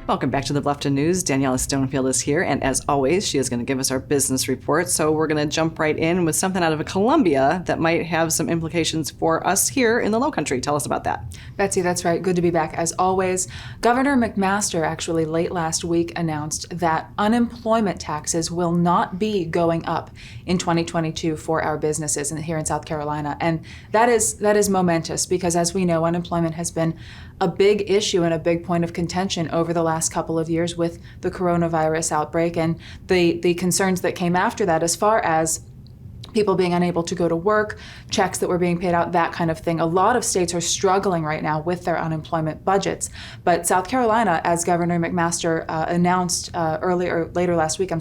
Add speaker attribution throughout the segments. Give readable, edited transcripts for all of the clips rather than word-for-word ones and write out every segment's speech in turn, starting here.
Speaker 1: Welcome back to the Bluffton News. Daniella Stonefield is here, and as always, she is going to give us our business report. So we're going to jump right in with something out of Columbia that might have some implications for us here in the Lowcountry. Tell us about that.
Speaker 2: Betsy, that's right. Good to be back as always. Governor McMaster actually late last week announced that unemployment taxes will not be going up in 2022 for our businesses here in South Carolina. And that is momentous because, as we know, unemployment has been a big issue and a big point of contention over the last couple of years with the coronavirus outbreak and the concerns that came after that as far as people being unable to go to work, checks that were being paid out, that kind of thing. A lot of states are struggling right now with their unemployment budgets. But South Carolina, as Governor McMaster announced later last week,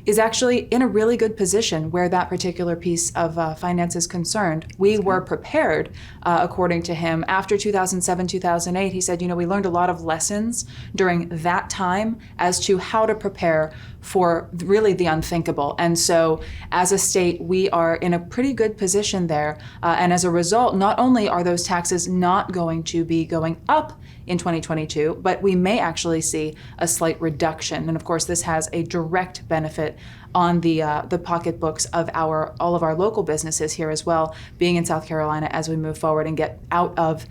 Speaker 2: is actually in a really good position where that particular piece of finance is concerned. We were prepared, according to him, after 2007, 2008. He said, we learned a lot of lessons during that time as to how to prepare for really the unthinkable. And so as a state, we are in a pretty good position there. And as a result, not only are those taxes not going to be going up in 2022, but we may actually see a slight reduction. And of course, this has a direct benefit on the pocketbooks of all of our local businesses here as well, being in South Carolina as we move forward and get out of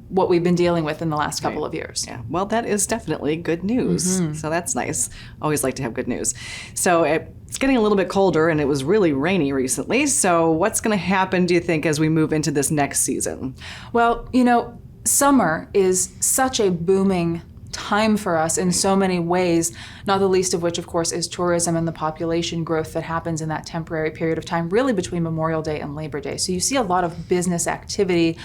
Speaker 2: what we've been dealing with in the last couple of years.
Speaker 1: Yeah, well, that is definitely good news. Mm-hmm. So that's nice. Always like to have good news. So it's getting a little bit colder, and it was really rainy recently. So what's going to happen, do you think, as we move into this next season?
Speaker 2: Well, summer is such a booming time for us in so many ways, not the least of which, of course, is tourism and the population growth that happens in that temporary period of time, really between Memorial Day and Labor Day. So you see a lot of business activity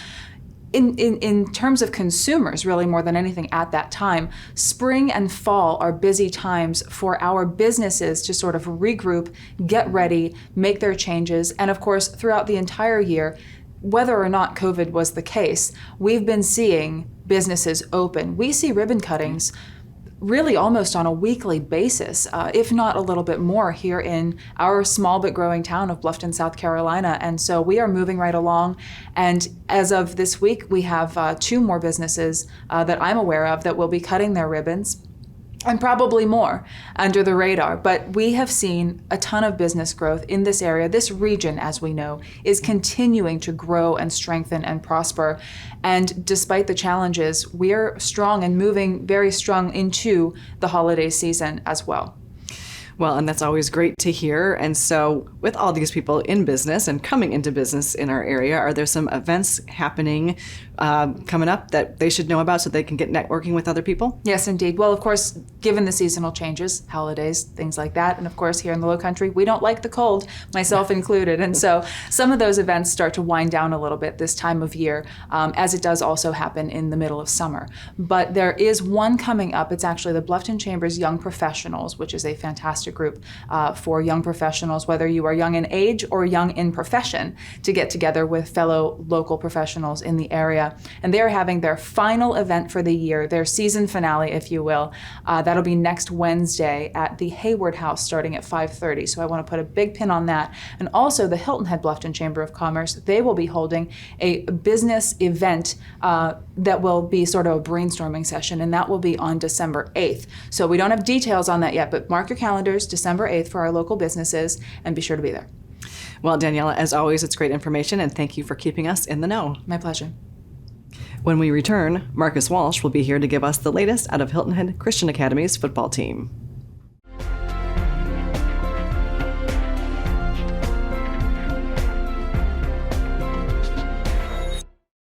Speaker 2: in terms of consumers, really more than anything at that time. Spring and fall are busy times for our businesses to sort of regroup, get ready, make their changes. And of course, throughout the entire year, whether or not COVID was the case, we've been seeing businesses open. We see ribbon cuttings really almost on a weekly basis, if not a little bit more here in our small but growing town of Bluffton, South Carolina. And so we are moving right along. And as of this week, we have 2 more businesses that I'm aware of that will be cutting their ribbons, and probably more under the radar. But we have seen a ton of business growth in this area. This region, as we know, is continuing to grow and strengthen and prosper. And despite the challenges, we're strong and moving very strong into the holiday season as well.
Speaker 1: Well, and that's always great to hear. And so with all these people in business and coming into business in our area, are there some events happening coming up that they should know about so they can get networking with other people?
Speaker 2: Yes, indeed. Well, of course, given the seasonal changes, holidays, things like that, and of course, here in the Lowcountry, we don't like the cold, myself included. And so some of those events start to wind down a little bit this time of year, as it does also happen in the middle of summer. But there is one coming up. It's actually the Bluffton Chamber's Young Professionals, which is a fantastic group for young professionals, whether you are young in age or young in profession, to get together with fellow local professionals in the area. And they're having their final event for the year, their season finale, if you will. That'll be next Wednesday at the Hayward House starting at 5:30. So I want to put a big pin on that. And also the Hilton Head Bluffton Chamber of Commerce, they will be holding a business event that will be sort of a brainstorming session, and that will be on December 8th. So we don't have details on that yet, but mark your calendars, December 8th for our local businesses, and be sure to be there.
Speaker 1: Well, Daniella, as always, it's great information, and thank you for keeping us in the know.
Speaker 2: My pleasure.
Speaker 1: When we return, Marcus Walsh will be here to give us the latest out of Hilton Head Christian Academy's football team.